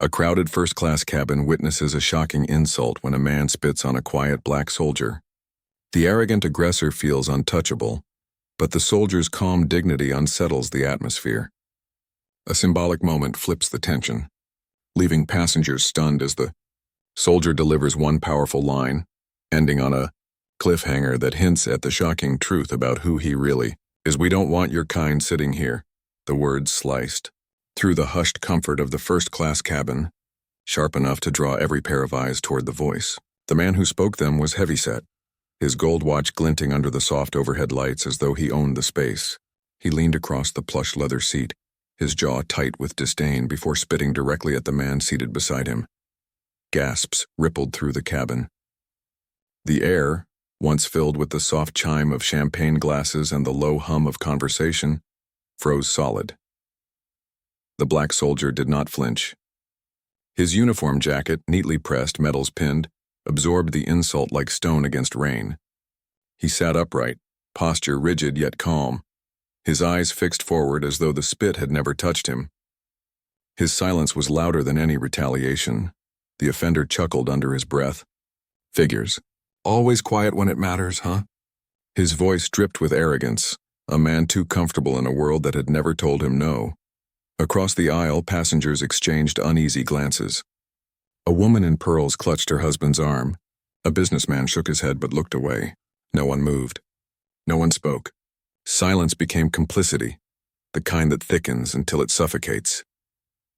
A crowded first-class cabin witnesses a shocking insult when a man spits on a quiet black soldier. The arrogant aggressor feels untouchable, but the soldier's calm dignity unsettles the atmosphere. A symbolic moment flips the tension, leaving passengers stunned as the soldier delivers one powerful line, ending on a cliffhanger that hints at the shocking truth about who he really is. "We don't want your kind sitting here," the words sliced through the hushed comfort of the first-class cabin, sharp enough to draw every pair of eyes toward the voice. The man who spoke them was heavyset, his gold watch glinting under the soft overhead lights as though he owned the space. He leaned across the plush leather seat, his jaw tight with disdain, before spitting directly at the man seated beside him. Gasps rippled through the cabin. The air, once filled with the soft chime of champagne glasses and the low hum of conversation, froze solid. The black soldier did not flinch. His uniform jacket, neatly pressed, metals pinned, absorbed the insult like stone against rain. He sat upright, posture rigid yet calm, his eyes fixed forward as though the spit had never touched him. His silence was louder than any retaliation. The offender chuckled under his breath. "Figures. Always quiet when it matters, huh?" His voice dripped with arrogance, a man too comfortable in a world that had never told him no. Across the aisle, passengers exchanged uneasy glances. A woman in pearls clutched her husband's arm. A businessman shook his head but looked away. No one moved. No one spoke. Silence became complicity, the kind that thickens until it suffocates.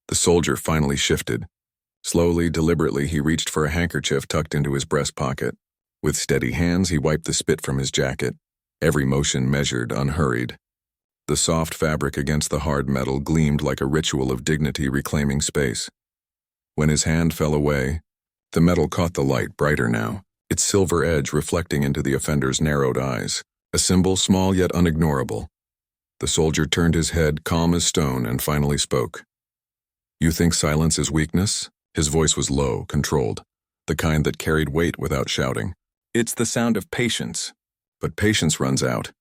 The soldier finally shifted. Slowly, deliberately, he reached for a handkerchief tucked into his breast pocket. With steady hands, he wiped the spit from his jacket, every motion measured, unhurried. The soft fabric against the hard metal gleamed like a ritual of dignity reclaiming space. When his hand fell away, the metal caught the light, brighter now, its silver edge reflecting into the offender's narrowed eyes, a symbol small yet unignorable. The soldier turned his head, calm as stone, and finally spoke. "You think silence is weakness?" His voice was low, controlled, the kind that carried weight without shouting. "It's the sound of patience. But patience runs out."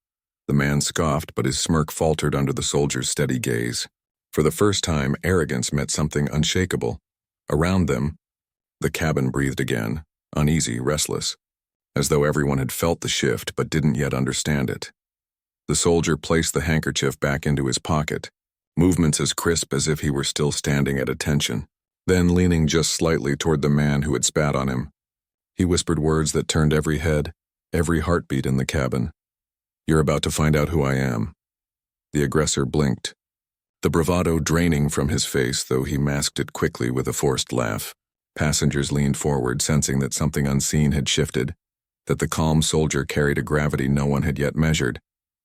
The man scoffed, but his smirk faltered under the soldier's steady gaze. For the first time, arrogance met something unshakable. Around them, the cabin breathed again, uneasy, restless, as though everyone had felt the shift but didn't yet understand it. The soldier placed the handkerchief back into his pocket, movements as crisp as if he were still standing at attention. Then, leaning just slightly toward the man who had spat on him, he whispered words that turned every head, every heartbeat in the cabin. "You're about to find out who I am." The aggressor blinked, the bravado draining from his face, though he masked it quickly with a forced laugh. Passengers leaned forward, sensing that something unseen had shifted, that the calm soldier carried a gravity no one had yet measured.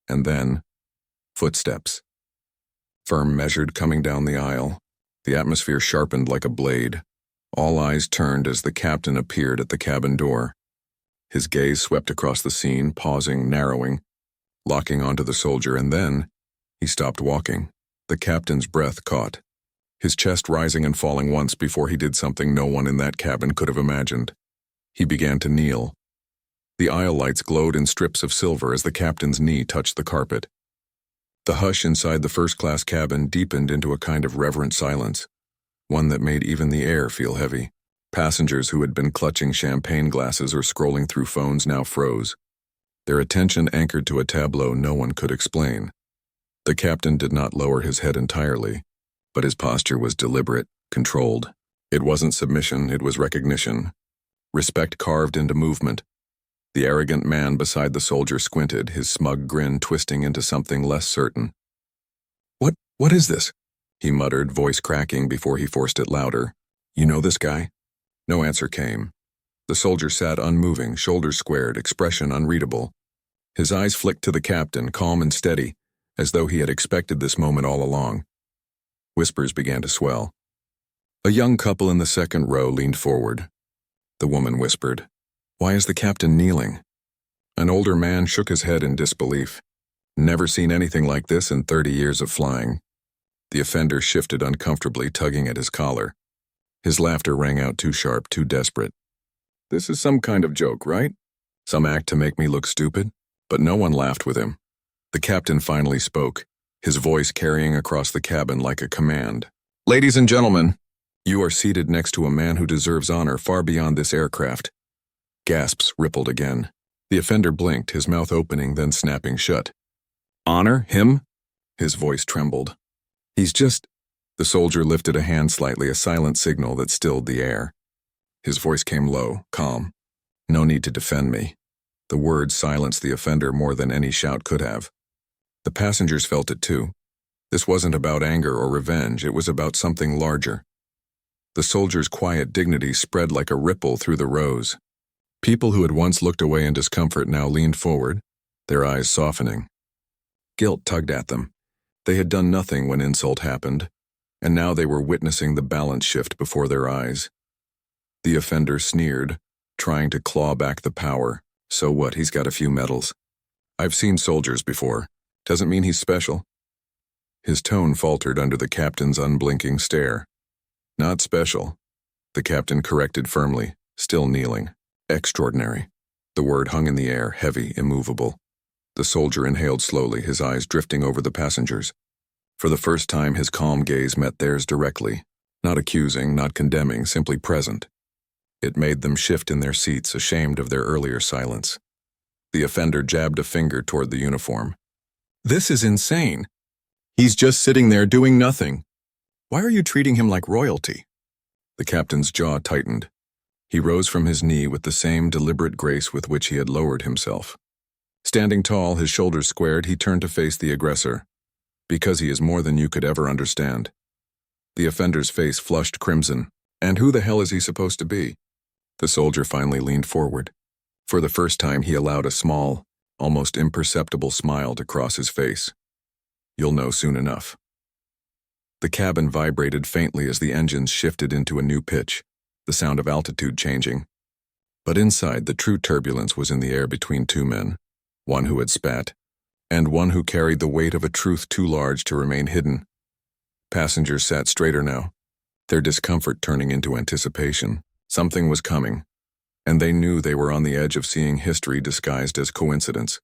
And then, footsteps. Firm, measured, coming down the aisle. The atmosphere sharpened like a blade. All eyes turned as the captain appeared at the cabin door. His gaze swept across the scene, pausing, narrowing, locking onto the soldier, and then he stopped walking. The captain's breath caught, his chest rising and falling once before he did something no one in that cabin could have imagined. He began to kneel. The aisle lights glowed in strips of silver as the captain's knee touched the carpet. The hush inside the first-class cabin deepened into a kind of reverent silence, one that made even the air feel heavy. Passengers who had been clutching champagne glasses or scrolling through phones now froze, their attention anchored to a tableau no one could explain. The captain did not lower his head entirely, but his posture was deliberate, controlled. It wasn't submission, it was recognition. Respect carved into movement. The arrogant man beside the soldier squinted, his smug grin twisting into something less certain. What is this?" he muttered, voice cracking before he forced it louder. "You know this guy?" No answer came. The soldier sat unmoving, shoulders squared, expression unreadable. His eyes flicked to the captain, calm and steady, as though he had expected this moment all along. Whispers began to swell. A young couple in the second row leaned forward. The woman whispered, "Why is the captain kneeling?" An older man shook his head in disbelief. "Never seen anything like this in 30 years of flying." The offender shifted uncomfortably, tugging at his collar. His laughter rang out too sharp, too desperate. "This is some kind of joke, right? Some act to make me look stupid?" But no one laughed with him. The captain finally spoke, his voice carrying across the cabin like a command. "Ladies and gentlemen, You are seated next to a man who deserves honor far beyond this aircraft. Gasps rippled again. The offender blinked, his mouth opening, then snapping shut. Honor? Him? His voice trembled. He's just... The soldier lifted a hand slightly, a silent signal that stilled the air. His voice came low, calm. No need to defend me. The words silenced the offender more than any shout could have. The passengers felt it too. This wasn't about anger or revenge, it was about something larger. The soldier's quiet dignity spread like a ripple through the rows. People who had once looked away in discomfort now leaned forward, their eyes softening. Guilt tugged at them. They had done nothing when insult happened, and now they were witnessing the balance shift before their eyes. The offender sneered, trying to claw back the power. So what, he's got a few medals. I've seen soldiers before. Doesn't mean he's special. His tone faltered under the captain's unblinking stare. Not special, the captain corrected firmly, still kneeling. Extraordinary. The word hung in the air, heavy, immovable. The soldier inhaled slowly, his eyes drifting over the passengers. For the first time, his calm gaze met theirs directly, not accusing, not condemning, simply present. It made them shift in their seats, ashamed of their earlier silence. The offender jabbed a finger toward the uniform. This is insane. He's just sitting there doing nothing. Why are you treating him like royalty? The captain's jaw tightened. He rose from his knee with the same deliberate grace with which he had lowered himself. Standing tall, his shoulders squared, he turned to face the aggressor. Because he is more than you could ever understand. The offender's face flushed crimson. And who the hell is he supposed to be? The soldier finally leaned forward. For the first time, he allowed a small, almost imperceptible smile to cross his face. You'll know soon enough. The cabin vibrated faintly as the engines shifted into a new pitch, the sound of altitude changing. But inside, the true turbulence was in the air between two men, one who had spat, and one who carried the weight of a truth too large to remain hidden. Passengers sat straighter now, their discomfort turning into anticipation. Something was coming, and they knew they were on the edge of seeing history disguised as coincidence.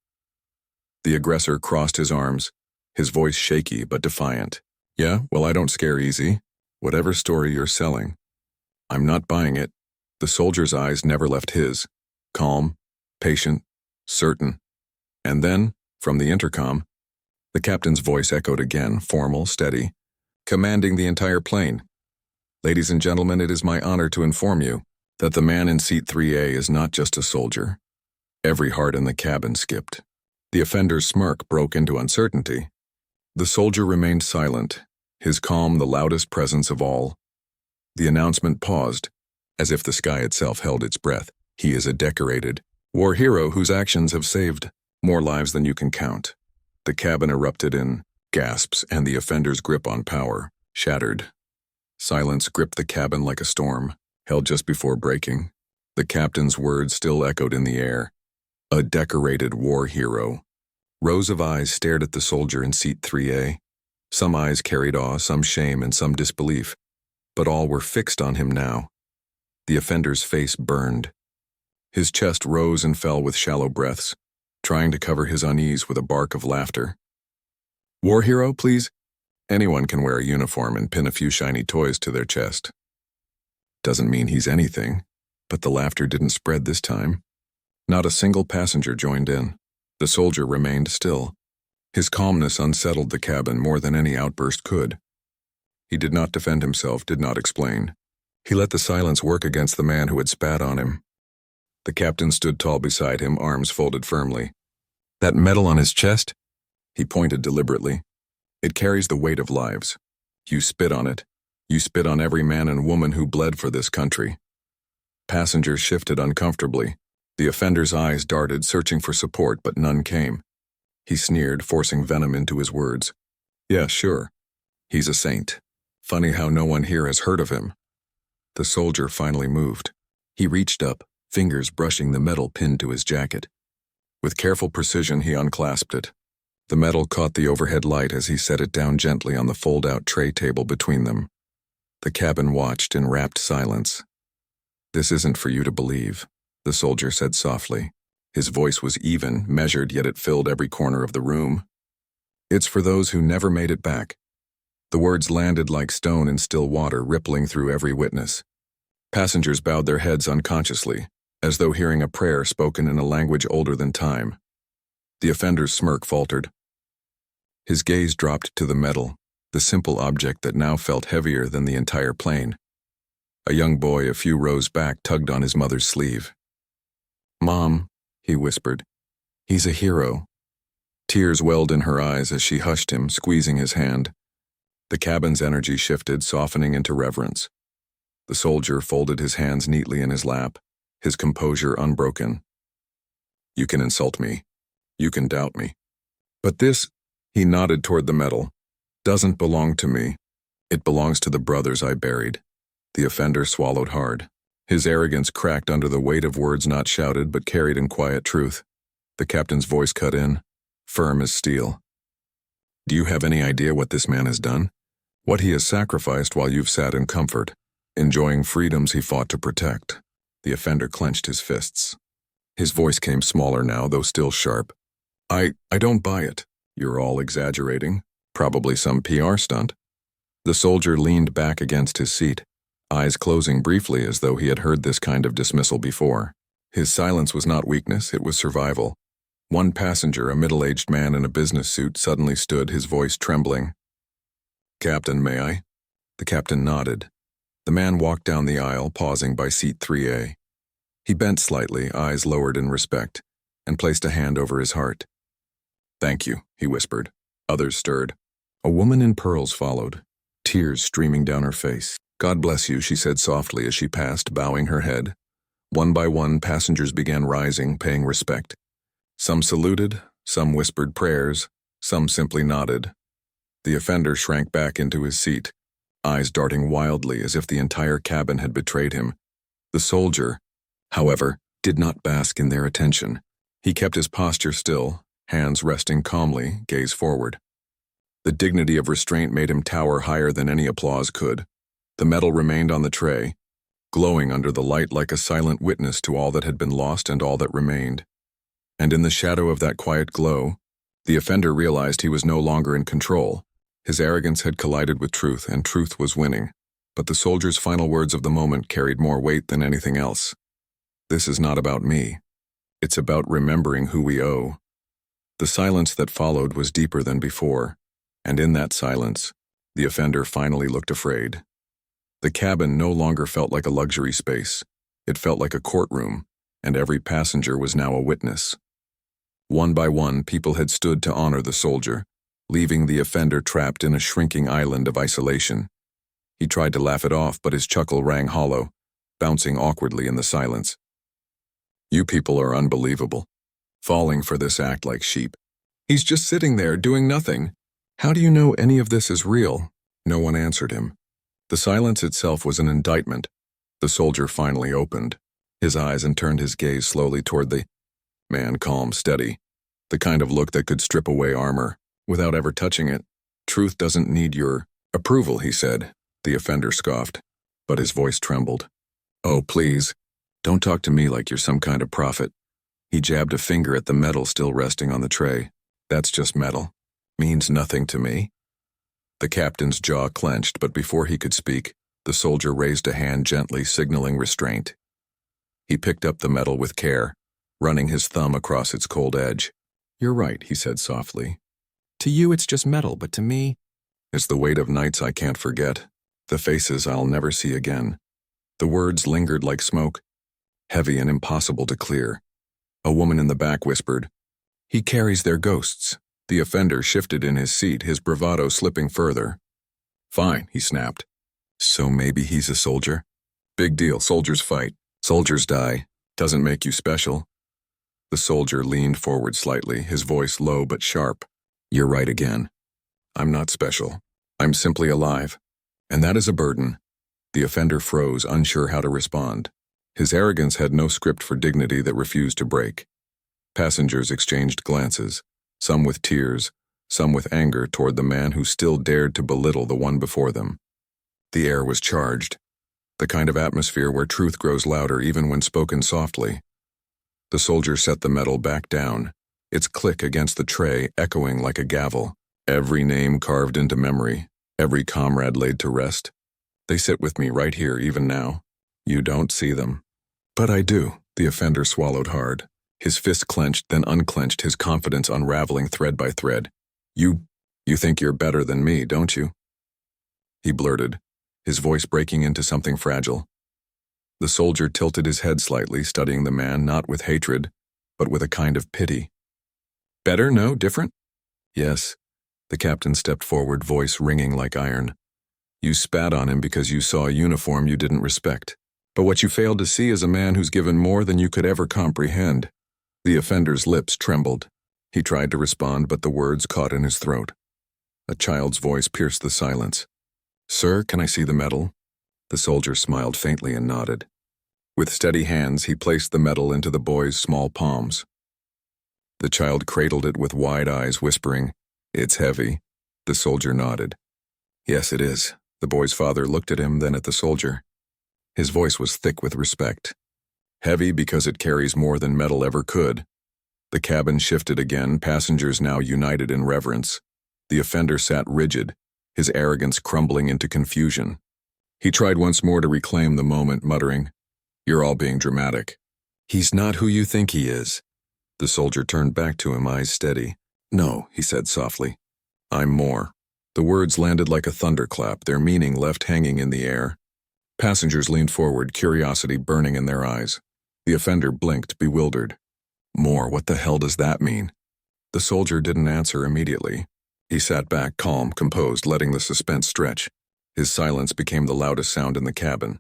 The aggressor crossed his arms, his voice shaky but defiant. Yeah, well, I don't scare easy. Whatever story you're selling. I'm not buying it. The soldier's eyes never left his. Calm, patient, certain. And then, from the intercom, the captain's voice echoed again, formal, steady, commanding the entire plane. Ladies and gentlemen, it is my honor to inform you that the man in seat 3A is not just a soldier. Every heart in the cabin skipped. The offender's smirk broke into uncertainty. The soldier remained silent, his calm the loudest presence of all. The announcement paused, as if the sky itself held its breath. He is a decorated war hero whose actions have saved more lives than you can count. The cabin erupted in gasps, and the offender's grip on power shattered. Silence gripped the cabin like a storm, held just before breaking. The captain's words still echoed in the air. A decorated war hero. Rows of eyes stared at the soldier in seat 3A. Some eyes carried awe, some shame, and some disbelief, but all were fixed on him now. The offender's face burned. His chest rose and fell with shallow breaths, trying to cover his unease with a bark of laughter. War hero, please? Anyone can wear a uniform and pin a few shiny toys to their chest. Doesn't mean he's anything, but the laughter didn't spread this time. Not a single passenger joined in. The soldier remained still. His calmness unsettled the cabin more than any outburst could. He did not defend himself, did not explain. He let the silence work against the man who had spat on him. The captain stood tall beside him, arms folded firmly. That medal on his chest? He pointed deliberately. It carries the weight of lives. You spit on it. You spit on every man and woman who bled for this country. Passengers shifted uncomfortably. The offender's eyes darted, searching for support, but none came. He sneered, forcing venom into his words. Yeah, sure. He's a saint. Funny how no one here has heard of him. The soldier finally moved. He reached up, fingers brushing the metal pinned to his jacket. With careful precision, he unclasped it. The metal caught the overhead light as he set it down gently on the fold-out tray table between them. The cabin watched in rapt silence. This isn't for you to believe, the soldier said softly. His voice was even, measured, yet it filled every corner of the room. It's for those who never made it back. The words landed like stone in still water, rippling through every witness. Passengers bowed their heads unconsciously, as though hearing a prayer spoken in a language older than time. The offender's smirk faltered. His gaze dropped to the metal, the simple object that now felt heavier than the entire plane. A young boy a few rows back tugged on his mother's sleeve. "Mom," he whispered. "He's a hero." Tears welled in her eyes as she hushed him, squeezing his hand. The cabin's energy shifted, softening into reverence. The soldier folded his hands neatly in his lap, his composure unbroken. "You can insult me. You can doubt me. But this," he nodded toward the metal, "doesn't belong to me. It belongs to the brothers I buried." The offender swallowed hard. His arrogance cracked under the weight of words not shouted but carried in quiet truth. The captain's voice cut in, firm as steel. "Do you have any idea what this man has done? What he has sacrificed while you've sat in comfort, enjoying freedoms he fought to protect?" The offender clenched his fists. His voice came smaller now, though still sharp. I don't buy it. You're all exaggerating. Probably some PR stunt." The soldier leaned back against his seat, eyes closing briefly as though he had heard this kind of dismissal before. His silence was not weakness, it was survival. One passenger, a middle-aged man in a business suit, suddenly stood, his voice trembling. "Captain, may I?" The captain nodded. The man walked down the aisle, pausing by seat 3A. He bent slightly, eyes lowered in respect, and placed a hand over his heart. "Thank you," he whispered. Others stirred. A woman in pearls followed, tears streaming down her face. "God bless you," she said softly as she passed, bowing her head. One by one, passengers began rising, paying respect. Some saluted, some whispered prayers, some simply nodded. The offender shrank back into his seat, eyes darting wildly as if the entire cabin had betrayed him. The soldier, however, did not bask in their attention. He kept his posture still, hands resting calmly, gaze forward. The dignity of restraint made him tower higher than any applause could. The metal remained on the tray, glowing under the light like a silent witness to all that had been lost and all that remained. And in the shadow of that quiet glow, the offender realized he was no longer in control. His arrogance had collided with truth, and truth was winning. But the soldier's final words of the moment carried more weight than anything else. "This is not about me. It's about remembering who we owe." The silence that followed was deeper than before, and in that silence, the offender finally looked afraid. The cabin no longer felt like a luxury space. It felt like a courtroom, and every passenger was now a witness. One by one, people had stood to honor the soldier, leaving the offender trapped in a shrinking island of isolation. He tried to laugh it off, but his chuckle rang hollow, bouncing awkwardly in the silence. "You people are unbelievable, falling for this act like sheep. He's just sitting there, doing nothing. How do you know any of this is real?" No one answered him. The silence itself was an indictment. The soldier finally opened his eyes and turned his gaze slowly toward the man, calm, steady, the kind of look that could strip away armor without ever touching it. "Truth doesn't need your approval," he said. The offender scoffed, but his voice trembled. "Oh, please, don't talk to me like you're some kind of prophet." He jabbed a finger at the metal still resting on the tray. "That's just metal. Means nothing to me." The captain's jaw clenched, but before he could speak, the soldier raised a hand gently, signaling restraint. He picked up the metal with care, running his thumb across its cold edge. "You're right," he said softly. "To you it's just metal, but to me, it's the weight of nights I can't forget, the faces I'll never see again." The words lingered like smoke, heavy and impossible to clear. A woman in the back whispered, "He carries their ghosts." The offender shifted in his seat, his bravado slipping further. "Fine," he snapped. "So maybe he's a soldier? Big deal, soldiers fight. Soldiers die. Doesn't make you special." The soldier leaned forward slightly, his voice low but sharp. "You're right again. I'm not special. I'm simply alive. And that is a burden." The offender froze, unsure how to respond. His arrogance had no script for dignity that refused to break. Passengers exchanged glances, some with tears, some with anger toward the man who still dared to belittle the one before them. The air was charged, the kind of atmosphere where truth grows louder even when spoken softly. The soldier set the metal back down, its click against the tray echoing like a gavel, every name carved into memory. Every comrade laid to rest. They sit with me right here, even now. You don't see them. But I do. The offender swallowed hard. His fist clenched, then unclenched, his confidence unraveling thread by thread. You think you're better than me, don't you? He blurted, his voice breaking into something fragile. The soldier tilted his head slightly, studying the man not with hatred, but with a kind of pity. Better, no, different? Yes. The captain stepped forward, voice ringing like iron. You spat on him because you saw a uniform you didn't respect. But what you failed to see is a man who's given more than you could ever comprehend. The offender's lips trembled. He tried to respond, but the words caught in his throat. A child's voice pierced the silence. Sir, can I see the medal? The soldier smiled faintly and nodded. With steady hands, he placed the medal into the boy's small palms. The child cradled it with wide eyes, whispering, It's heavy. The soldier nodded. Yes, it is. The boy's father looked at him, then at the soldier. His voice was thick with respect. Heavy because it carries more than metal ever could. The cabin shifted again, passengers now united in reverence. The offender sat rigid, his arrogance crumbling into confusion. He tried once more to reclaim the moment, muttering, You're all being dramatic. He's not who you think he is. The soldier turned back to him, eyes steady. No, he said softly. I'm more. The words landed like a thunderclap, their meaning left hanging in the air. Passengers leaned forward, curiosity burning in their eyes. The offender blinked, bewildered. More, what the hell does that mean? The soldier didn't answer immediately. He sat back, calm, composed, letting the suspense stretch. His silence became the loudest sound in the cabin.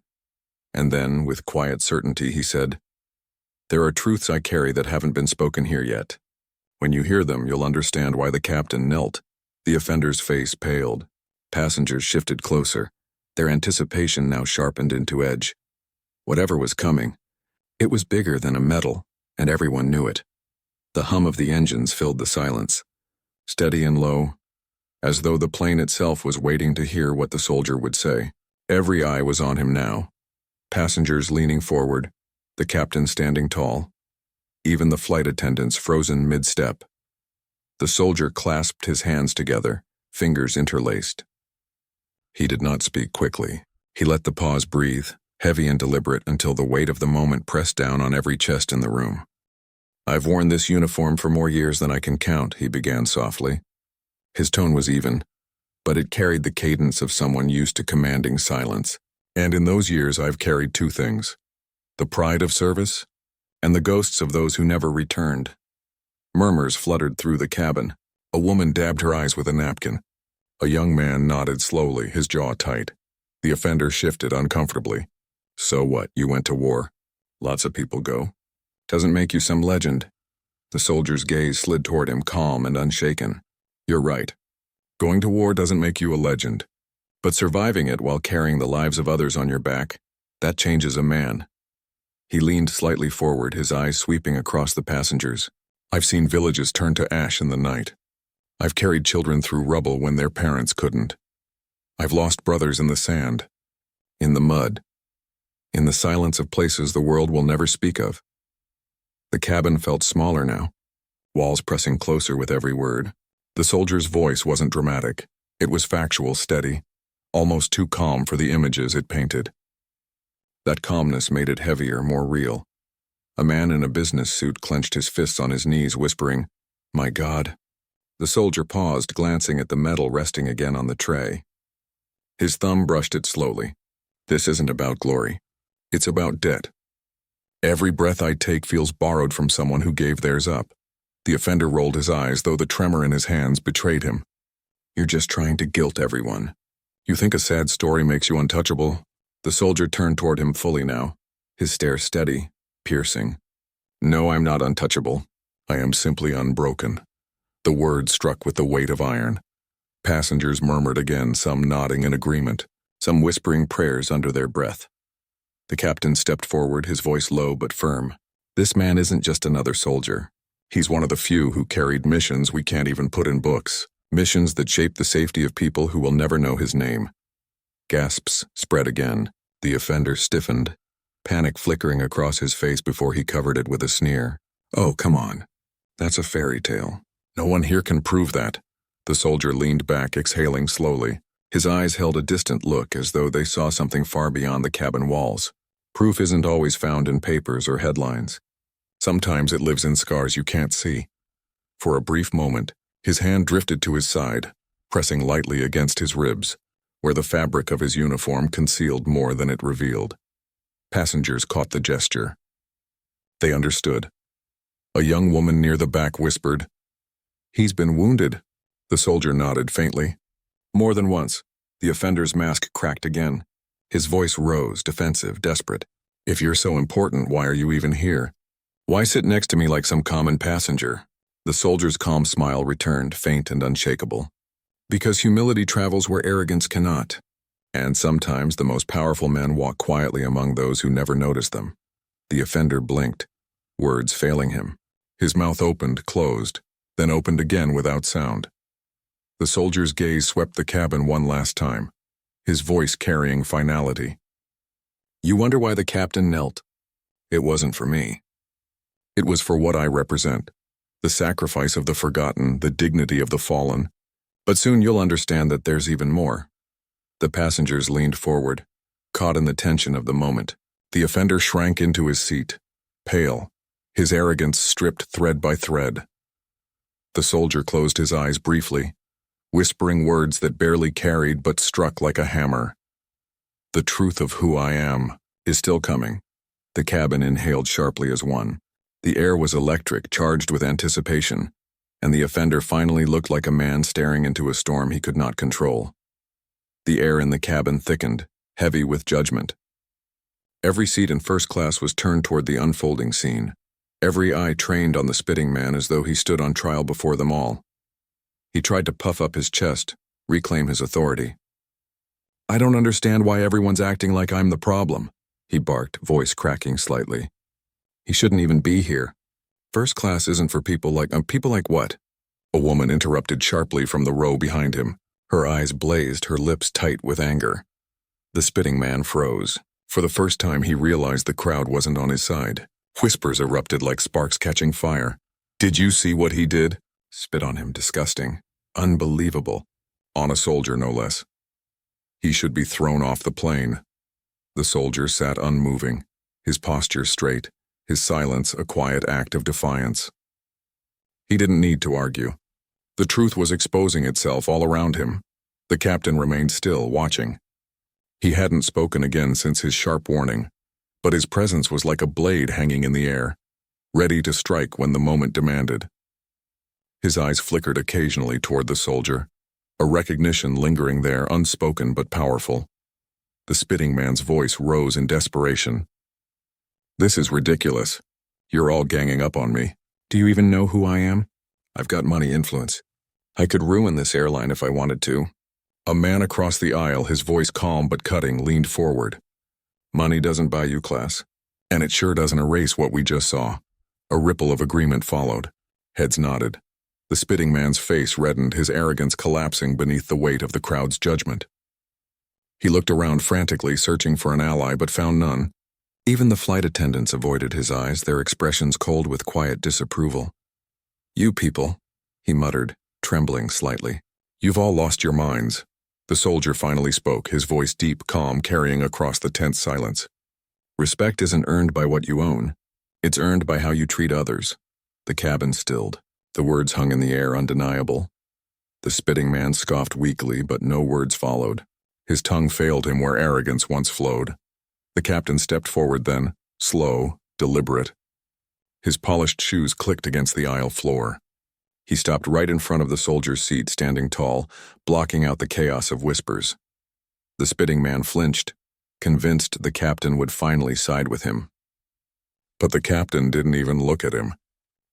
And then, with quiet certainty, he said, There are truths I carry that haven't been spoken here yet. When you hear them, you'll understand why the captain knelt. The offender's face paled. Passengers shifted closer, their anticipation now sharpened into edge. Whatever was coming, it was bigger than a medal, and everyone knew it. The hum of the engines filled the silence, steady and low, as though the plane itself was waiting to hear what the soldier would say. Every eye was on him now. Passengers leaning forward, the captain standing tall, even the flight attendants frozen mid-step. The soldier clasped his hands together, fingers interlaced. He did not speak quickly. He let the pause breathe, heavy and deliberate, until the weight of the moment pressed down on every chest in the room. I've worn this uniform for more years than I can count, he began softly. His tone was even, but it carried the cadence of someone used to commanding silence. And in those years I've carried two things: the pride of service and the ghosts of those who never returned. Murmurs fluttered through the cabin. A woman dabbed her eyes with a napkin. A young man nodded slowly, his jaw tight. The offender shifted uncomfortably. So what, you went to war? Lots of people go. Doesn't make you some legend. The soldier's gaze slid toward him, calm and unshaken. You're right. Going to war doesn't make you a legend. But surviving it while carrying the lives of others on your back, that changes a man. He leaned slightly forward, his eyes sweeping across the passengers. I've seen villages turn to ash in the night. I've carried children through rubble when their parents couldn't. I've lost brothers in the sand, in the mud, in the silence of places the world will never speak of. The cabin felt smaller now, walls pressing closer with every word. The soldier's voice wasn't dramatic. It was factual, steady, almost too calm for the images it painted. That calmness made it heavier, more real. A man in a business suit clenched his fists on his knees, whispering, My God. The soldier paused, glancing at the medal resting again on the tray. His thumb brushed it slowly. This isn't about glory. It's about debt. Every breath I take feels borrowed from someone who gave theirs up. The offender rolled his eyes, though the tremor in his hands betrayed him. You're just trying to guilt everyone. You think a sad story makes you untouchable? The soldier turned toward him fully now, his stare steady, piercing. No, I'm not untouchable. I am simply unbroken. The words struck with the weight of iron. Passengers murmured again, some nodding in agreement, some whispering prayers under their breath. The captain stepped forward, his voice low but firm. This man isn't just another soldier. He's one of the few who carried missions we can't even put in books, missions that shape the safety of people who will never know his name. Gasps spread again. The offender stiffened, panic flickering across his face before he covered it with a sneer. Oh, come on. That's a fairy tale. No one here can prove that. The soldier leaned back, exhaling slowly. His eyes held a distant look as though they saw something far beyond the cabin walls. Proof isn't always found in papers or headlines. Sometimes it lives in scars you can't see. For a brief moment, his hand drifted to his side, pressing lightly against his ribs, where the fabric of his uniform concealed more than it revealed. Passengers caught the gesture. They understood. A young woman near the back whispered, "He's been wounded." The soldier nodded faintly. More than once, the offender's mask cracked again. His voice rose, defensive, desperate. "If you're so important, why are you even here? Why sit next to me like some common passenger?" The soldier's calm smile returned, faint and unshakable. "Because humility travels where arrogance cannot. And sometimes the most powerful men walk quietly among those who never notice them." The offender blinked, words failing him. His mouth opened, closed, then opened again without sound. The soldier's gaze swept the cabin one last time, his voice carrying finality. "You wonder why the captain knelt? It wasn't for me. It was for what I represent. The sacrifice of the forgotten, the dignity of the fallen. But soon you'll understand that there's even more." The passengers leaned forward, caught in the tension of the moment. The offender shrank into his seat, pale, his arrogance stripped thread by thread. The soldier closed his eyes briefly, whispering words that barely carried but struck like a hammer. "The truth of who I am is still coming." The cabin inhaled sharply as one. The air was electric, charged with anticipation, and the offender finally looked like a man staring into a storm he could not control. The air in the cabin thickened, heavy with judgment. Every seat in first class was turned toward the unfolding scene, every eye trained on the spitting man as though he stood on trial before them all. He tried to puff up his chest, reclaim his authority. "I don't understand why everyone's acting like I'm the problem," he barked, voice cracking slightly. "He shouldn't even be here. First class isn't for people like what?" A woman interrupted sharply from the row behind him. Her eyes blazed, her lips tight with anger. The spitting man froze. For the first time he realized the crowd wasn't on his side. Whispers erupted like sparks catching fire. "Did you see what he did? Spit on him, disgusting. Unbelievable. On a soldier, no less. He should be thrown off the plane." The soldier sat unmoving, his posture straight, his silence a quiet act of defiance. He didn't need to argue. The truth was exposing itself all around him. The captain remained still, watching. He hadn't spoken again since his sharp warning, but his presence was like a blade hanging in the air, ready to strike when the moment demanded. His eyes flickered occasionally toward the soldier, a recognition lingering there, unspoken but powerful. The spitting man's voice rose in desperation. "This is ridiculous. You're all ganging up on me. Do you even know who I am? I've got money, influence. I could ruin this airline if I wanted to." A man across the aisle, his voice calm but cutting, leaned forward. "Money doesn't buy you class. And it sure doesn't erase what we just saw." A ripple of agreement followed. Heads nodded. The spitting man's face reddened, his arrogance collapsing beneath the weight of the crowd's judgment. He looked around frantically, searching for an ally, but found none. Even the flight attendants avoided his eyes, their expressions cold with quiet disapproval. "You people," he muttered, trembling slightly. "You've all lost your minds." The soldier finally spoke, his voice deep, calm, carrying across the tense silence. "Respect isn't earned by what you own. It's earned by how you treat others." The cabin stilled. The words hung in the air, undeniable. The spitting man scoffed weakly, but no words followed. His tongue failed him where arrogance once flowed. The captain stepped forward then, slow, deliberate. His polished shoes clicked against the aisle floor. He stopped right in front of the soldier's seat, standing tall, blocking out the chaos of whispers. The spitting man flinched, convinced the captain would finally side with him. But the captain didn't even look at him.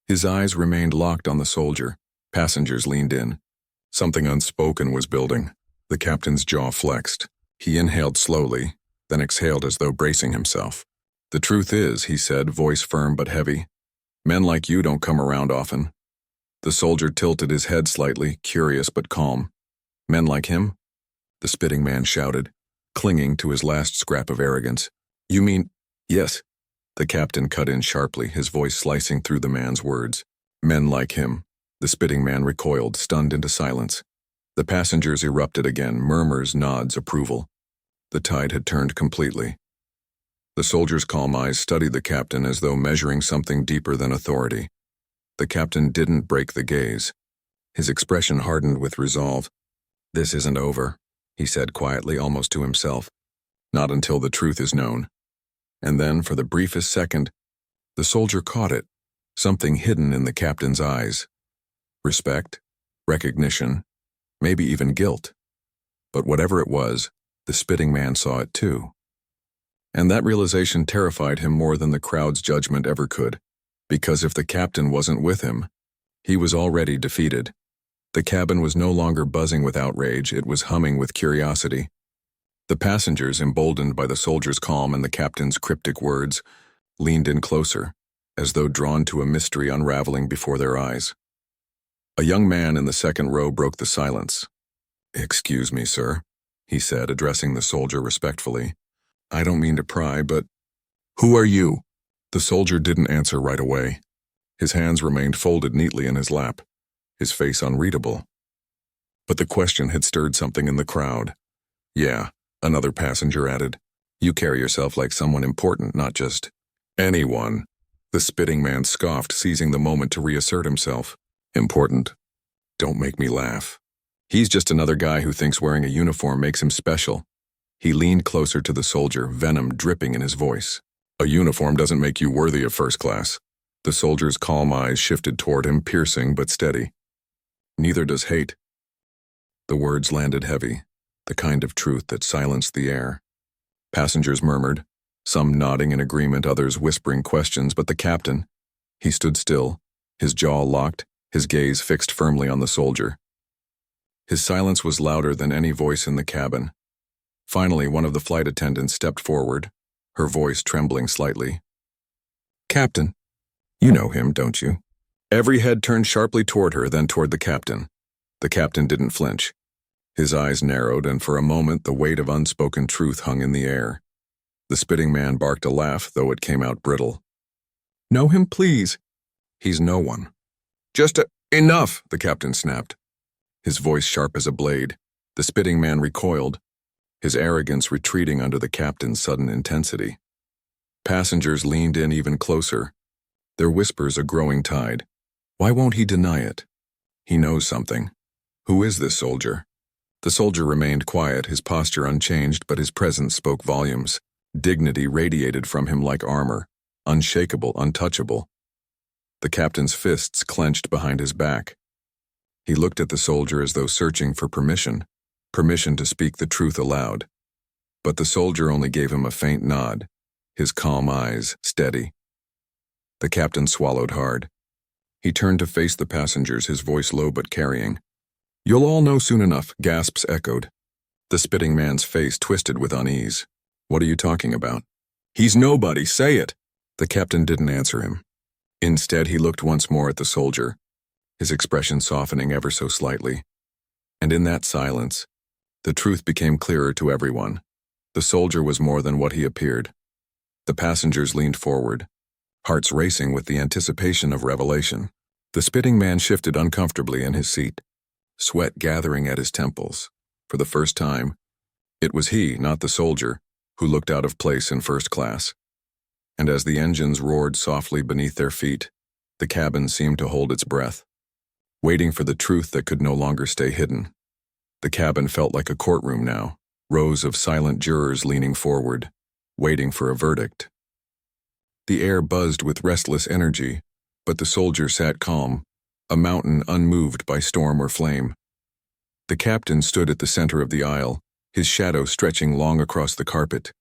His eyes remained locked on the soldier. Passengers leaned in. Something unspoken was building. The captain's jaw flexed. He inhaled slowly, then exhaled as though bracing himself. "The truth is," he said, voice firm but heavy, "men like you don't come around often." The soldier tilted his head slightly, curious but calm. "Men like him?" The spitting man shouted, clinging to his last scrap of arrogance. "You mean—" "Yes." The captain cut in sharply, his voice slicing through the man's words. "Men like him." The spitting man recoiled, stunned into silence. The passengers erupted again, murmurs, nods, approval. The tide had turned completely. The soldier's calm eyes studied the captain as though measuring something deeper than authority. The captain didn't break the gaze. His expression hardened with resolve. "This isn't over," he said quietly, almost to himself. "Not until the truth is known." And then, for the briefest second, the soldier caught it, something hidden in the captain's eyes. Respect, recognition, maybe even guilt. But whatever it was, the spitting man saw it too. And that realization terrified him more than the crowd's judgment ever could, because if the captain wasn't with him, he was already defeated. The cabin was no longer buzzing with outrage, it was humming with curiosity. The passengers, emboldened by the soldier's calm and the captain's cryptic words, leaned in closer, as though drawn to a mystery unraveling before their eyes. A young man in the second row broke the silence. "Excuse me, sir," he said, addressing the soldier respectfully. "I don't mean to pry, but who are you?" The soldier didn't answer right away. His hands remained folded neatly in his lap, his face unreadable. But the question had stirred something in the crowd. "Yeah," another passenger added. "You carry yourself like someone important, not just anyone." The spitting man scoffed, seizing the moment to reassert himself. "Important? Don't make me laugh. He's just another guy who thinks wearing a uniform makes him special." He leaned closer to the soldier, venom dripping in his voice. "A uniform doesn't make you worthy of first class." The soldier's calm eyes shifted toward him, piercing but steady. "Neither does hate." The words landed heavy, the kind of truth that silenced the air. Passengers murmured, some nodding in agreement, others whispering questions, but the captain, he stood still, his jaw locked, his gaze fixed firmly on the soldier. His silence was louder than any voice in the cabin. Finally, one of the flight attendants stepped forward, her voice trembling slightly. "Captain, you know him, don't you?" Every head turned sharply toward her, then toward the captain. The captain didn't flinch. His eyes narrowed, and for a moment the weight of unspoken truth hung in the air. The spitting man barked a laugh, though it came out brittle. "Know him, please." "He's no one." "Just enough," the captain snapped, his voice sharp as a blade. The spitting man recoiled, his arrogance retreating under the captain's sudden intensity. Passengers leaned in even closer, their whispers a growing tide. Why won't he deny it? He knows something. Who is this soldier? The soldier remained quiet, his posture unchanged, but his presence spoke volumes. Dignity radiated from him like armor, unshakable, untouchable. The captain's fists clenched behind his back. He looked at the soldier as though searching for permission to speak the truth aloud. But the soldier only gave him a faint nod, his calm eyes steady. The captain swallowed hard. He turned to face the passengers, his voice low but carrying. "You'll all know soon enough," gasps echoed. The spitting man's face twisted with unease. "What are you talking about?" "He's nobody, say it!" The captain didn't answer him. Instead, he looked once more at the soldier, his expression softening ever so slightly. And in that silence, the truth became clearer to everyone. The soldier was more than what he appeared. The passengers leaned forward, hearts racing with the anticipation of revelation. The spitting man shifted uncomfortably in his seat, sweat gathering at his temples. For the first time, it was he, not the soldier, who looked out of place in first class. And as the engines roared softly beneath their feet, the cabin seemed to hold its breath, waiting for the truth that could no longer stay hidden. The cabin felt like a courtroom now, rows of silent jurors leaning forward, waiting for a verdict. The air buzzed with restless energy, but the soldier sat calm, a mountain unmoved by storm or flame. The captain stood at the center of the aisle, his shadow stretching long across the carpet.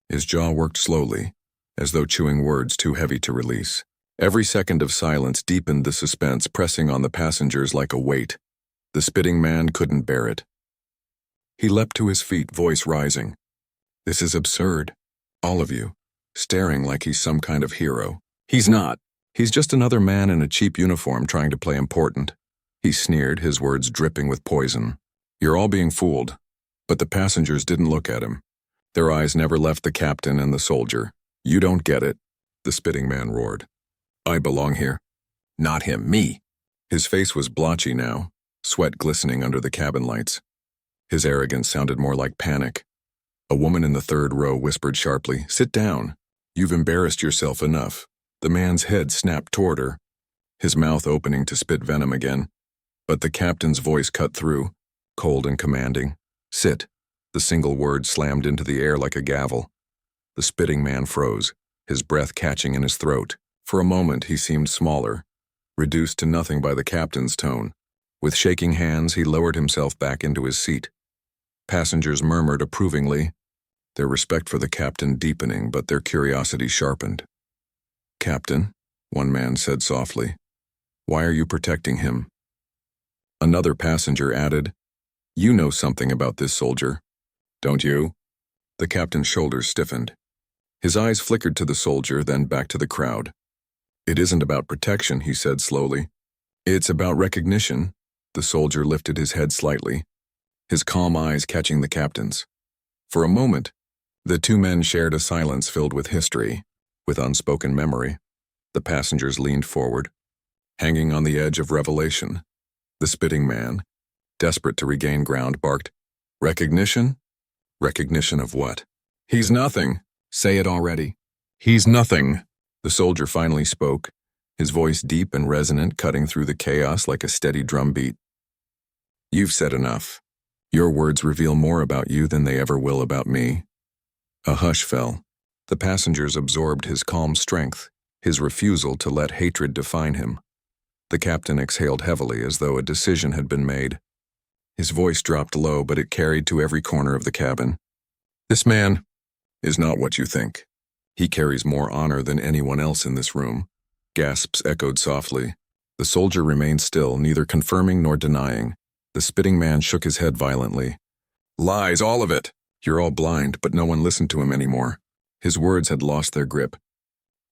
His jaw worked slowly, as though chewing words too heavy to release. Every second of silence deepened the suspense, pressing on the passengers like a weight. The spitting man couldn't bear it. He leapt to his feet, voice rising. "This is absurd. All of you, staring like he's some kind of hero. He's not. He's just another man in a cheap uniform trying to play important." He sneered, his words dripping with poison. "You're all being fooled." But the passengers didn't look at him. Their eyes never left the captain and the soldier. "You don't get it," the spitting man roared. "I belong here." "Not him, me." His face was blotchy now, sweat glistening under the cabin lights. His arrogance sounded more like panic. A woman in the third row whispered sharply, "Sit down. You've embarrassed yourself enough." The man's head snapped toward her, his mouth opening to spit venom again. But the captain's voice cut through, cold and commanding. "Sit." The single word slammed into the air like a gavel. The spitting man froze, his breath catching in his throat. For a moment he seemed smaller, reduced to nothing by the captain's tone. With shaking hands, he lowered himself back into his seat. Passengers murmured approvingly, their respect for the captain deepening, but their curiosity sharpened. "Captain," one man said softly, "why are you protecting him?" Another passenger added, "You know something about this soldier, don't you?" The captain's shoulders stiffened. His eyes flickered to the soldier, then back to the crowd. "It isn't about protection," he said slowly. "It's about recognition." The soldier lifted his head slightly, his calm eyes catching the captain's. For a moment, the two men shared a silence filled with history, with unspoken memory. The passengers leaned forward, hanging on the edge of revelation. The spitting man, desperate to regain ground, barked, "Recognition? Recognition of what?" "He's nothing. Say it already." "He's nothing." The soldier finally spoke, his voice deep and resonant, cutting through the chaos like a steady drumbeat. "You've said enough. Your words reveal more about you than they ever will about me." A hush fell. The passengers absorbed his calm strength, his refusal to let hatred define him. The captain exhaled heavily as though a decision had been made. His voice dropped low, but it carried to every corner of the cabin. "This man is not what you think. He carries more honor than anyone else in this room." Gasps echoed softly. The soldier remained still, neither confirming nor denying. The spitting man shook his head violently. "Lies, all of it. You're all blind," but no one listened to him anymore. His words had lost their grip.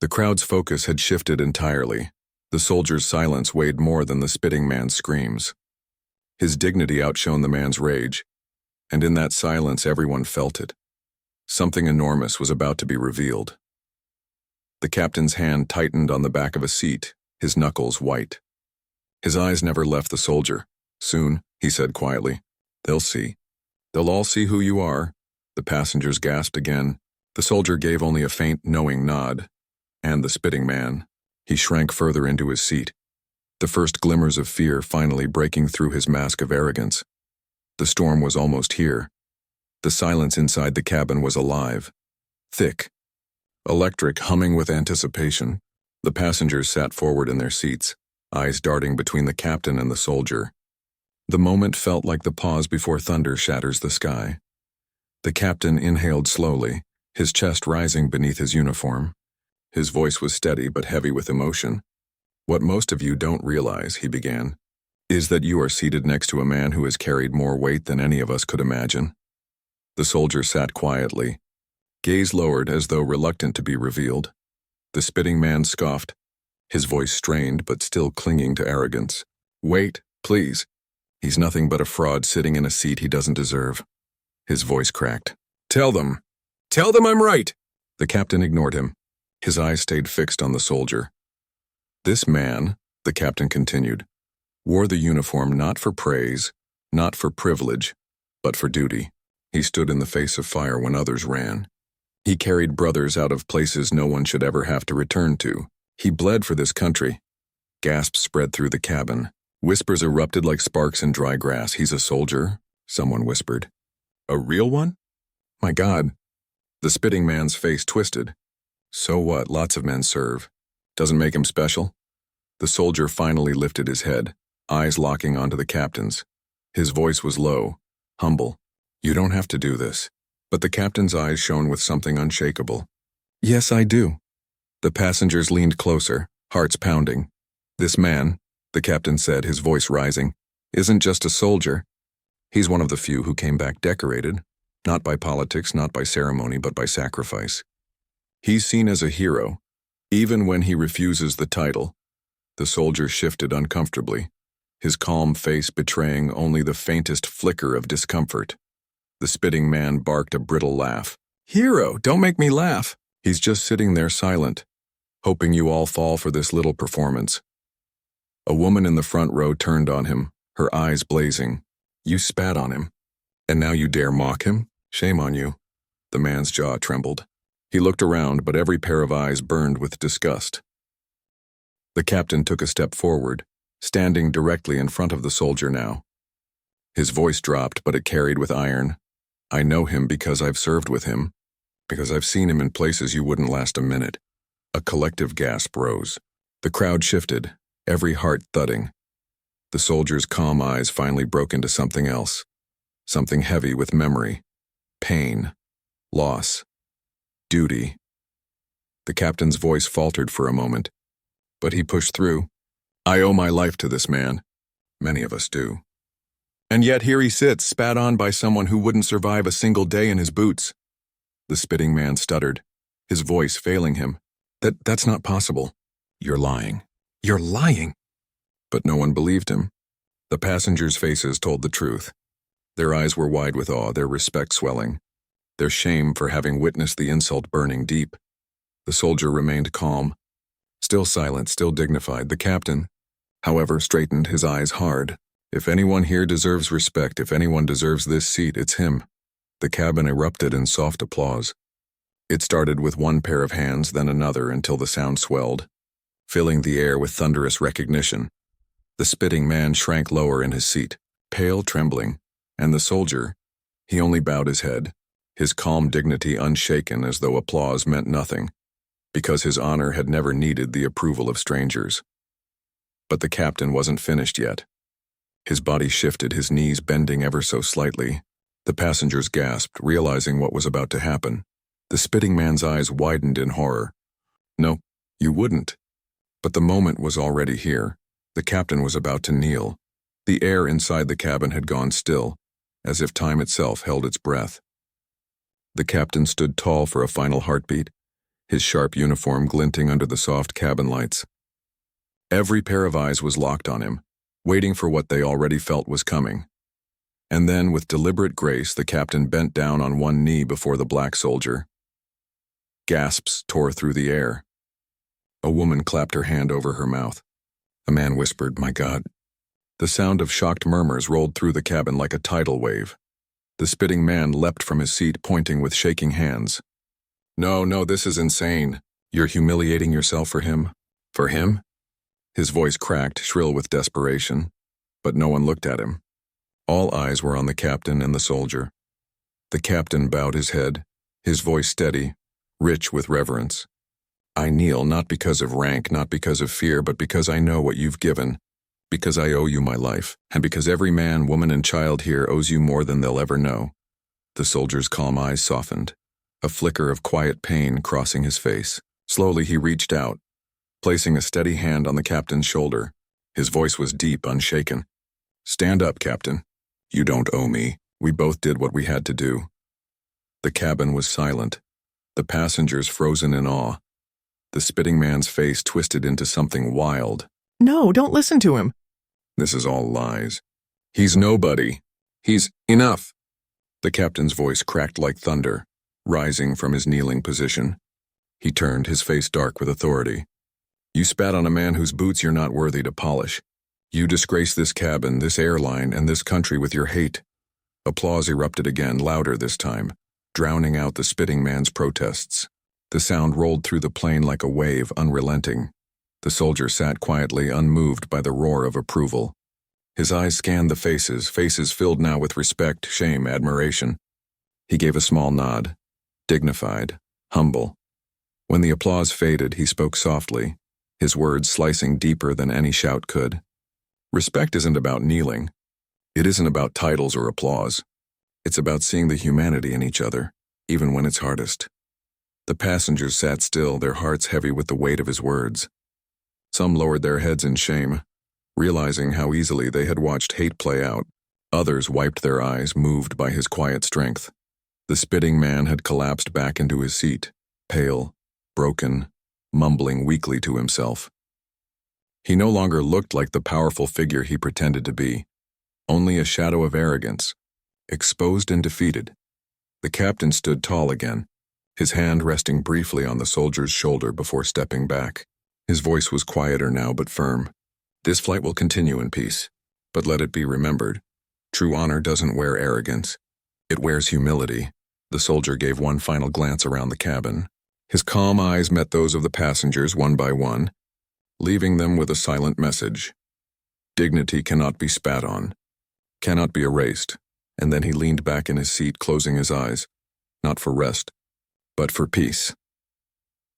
The crowd's focus had shifted entirely. The soldier's silence weighed more than the spitting man's screams. His dignity outshone the man's rage, and in that silence everyone felt it. Something enormous was about to be revealed. The captain's hand tightened on the back of a seat, his knuckles white. His eyes never left the soldier. "Soon," he said quietly, "they'll see. They'll all see who you are." The passengers gasped again. The soldier gave only a faint, knowing nod. And the spitting man, he shrank further into his seat, the first glimmers of fear finally breaking through his mask of arrogance. The storm was almost here. The silence inside the cabin was alive, thick, electric, humming with anticipation. The passengers sat forward in their seats, eyes darting between the captain and the soldier. The moment felt like the pause before thunder shatters the sky. The captain inhaled slowly, his chest rising beneath his uniform. His voice was steady but heavy with emotion. "What most of you don't realize," he began, "is that you are seated next to a man who has carried more weight than any of us could imagine." The soldier sat quietly, gaze lowered as though reluctant to be revealed. The spitting man scoffed, his voice strained but still clinging to arrogance. "Wait, please. He's nothing but a fraud sitting in a seat he doesn't deserve." His voice cracked. Tell them I'm right." The captain ignored him. His eyes stayed fixed on the soldier. "This man," the captain continued, "wore the uniform not for praise, not for privilege, but for duty. He stood in the face of fire when others ran. He carried brothers out of places no one should ever have to return to. He bled for this country." Gasps spread through the cabin. Whispers erupted like sparks in dry grass. "He's a soldier," someone whispered. "A real one? My God." The spitting man's face twisted. "So what? Lots of men serve. Doesn't make him special." The soldier finally lifted his head, eyes locking onto the captain's. His voice was low, humble. "You don't have to do this." But the captain's eyes shone with something unshakable. "Yes, I do." The passengers leaned closer, hearts pounding. "This man," the captain said, his voice rising, "isn't just a soldier. He's one of the few who came back decorated, not by politics, not by ceremony, but by sacrifice. He's seen as a hero, even when he refuses the title." The soldier shifted uncomfortably, his calm face betraying only the faintest flicker of discomfort. The spitting man barked a brittle laugh. "Hero, don't make me laugh." He's just sitting there silent, hoping you all fall for this little performance. A woman in the front row turned on him, her eyes blazing. "You spat on him, and now you dare mock him? Shame on you." The man's jaw trembled. He looked around, but every pair of eyes burned with disgust. The captain took a step forward, standing directly in front of the soldier now. His voice dropped, but it carried with iron. "I know him because I've served with him, because I've seen him in places you wouldn't last a minute." A collective gasp rose. The crowd shifted, every heart thudding. The soldier's calm eyes finally broke into something else, something heavy with memory, pain, loss, duty. The captain's voice faltered for a moment, but he pushed through. "I owe my life to this man. Many of us do. And yet here he sits, spat on by someone who wouldn't survive a single day in his boots." The spitting man stuttered, his voice failing him. That's not possible. "You're lying. You're lying." But no one believed him. The passengers' faces told the truth. Their eyes were wide with awe, their respect swelling, their shame for having witnessed the insult burning deep. The soldier remained calm, still silent, still dignified. The captain, however, straightened, his eyes hard. "If anyone here deserves respect, if anyone deserves this seat, it's him." The cabin erupted in soft applause. It started with one pair of hands, then another, until the sound swelled, filling the air with thunderous recognition. The spitting man shrank lower in his seat, pale, trembling, and the soldier, he only bowed his head, his calm dignity unshaken as though applause meant nothing, because his honor had never needed the approval of strangers. But the captain wasn't finished yet. His body shifted, his knees bending ever so slightly. The passengers gasped, realizing what was about to happen. The spitting man's eyes widened in horror. "No, you wouldn't." But the moment was already here. The captain was about to kneel. The air inside the cabin had gone still, as if time itself held its breath. The captain stood tall for a final heartbeat, his sharp uniform glinting under the soft cabin lights. Every pair of eyes was locked on him, waiting for what they already felt was coming. And then, with deliberate grace, the captain bent down on one knee before the black soldier. Gasps tore through the air. A woman clapped her hand over her mouth. A man whispered, "My God." The sound of shocked murmurs rolled through the cabin like a tidal wave. The spitting man leapt from his seat, pointing with shaking hands. No, this is insane. You're humiliating yourself for him? For him?" His voice cracked, shrill with desperation. But no one looked at him. All eyes were on the captain and the soldier. The captain bowed his head, his voice steady, rich with reverence. "I kneel not because of rank, not because of fear, but because I know what you've given, because I owe you my life, and because every man, woman, and child here owes you more than they'll ever know." The soldier's calm eyes softened, a flicker of quiet pain crossing his face. Slowly he reached out, placing a steady hand on the captain's shoulder. His voice was deep, unshaken. "Stand up, Captain. You don't owe me. We both did what we had to do." The cabin was silent, the passengers frozen in awe. The spitting man's face twisted into something wild. "No, don't listen to him." "This is all lies. He's nobody. He's enough." The captain's voice cracked like thunder, rising from his kneeling position. He turned, his face dark with authority. "You spat on a man whose boots you're not worthy to polish. You disgrace this cabin, this airline, and this country with your hate." Applause erupted again, louder this time, drowning out the spitting man's protests. The sound rolled through the plane like a wave, unrelenting. The soldier sat quietly, unmoved by the roar of approval. His eyes scanned the faces filled now with respect, shame, admiration. He gave a small nod, dignified, humble. When the applause faded, he spoke softly, his words slicing deeper than any shout could. "Respect isn't about kneeling. It isn't about titles or applause. It's about seeing the humanity in each other, even when it's hardest." The passengers sat still, their hearts heavy with the weight of his words. Some lowered their heads in shame, realizing how easily they had watched hate play out. Others wiped their eyes, moved by his quiet strength. The spitting man had collapsed back into his seat, pale, broken, mumbling weakly to himself. He no longer looked like the powerful figure he pretended to be, only a shadow of arrogance, exposed and defeated. The captain stood tall again, his hand resting briefly on the soldier's shoulder before stepping back. His voice was quieter now but firm. "This flight will continue in peace. But let it be remembered, true honor doesn't wear arrogance. It wears humility. The soldier gave one final glance around the cabin. His calm eyes met those of the passengers one by one, leaving them with a silent message. Dignity cannot be spat on, cannot be erased. And then he leaned back in his seat, closing his eyes, not for rest, but for peace.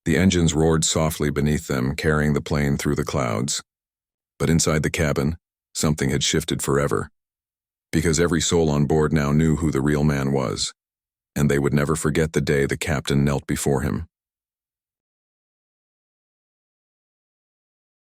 The engines roared softly beneath them, carrying the plane through the clouds. But inside the cabin, something had shifted forever. Because every soul on board now knew who the real man was, and they would never forget the day the captain knelt before him.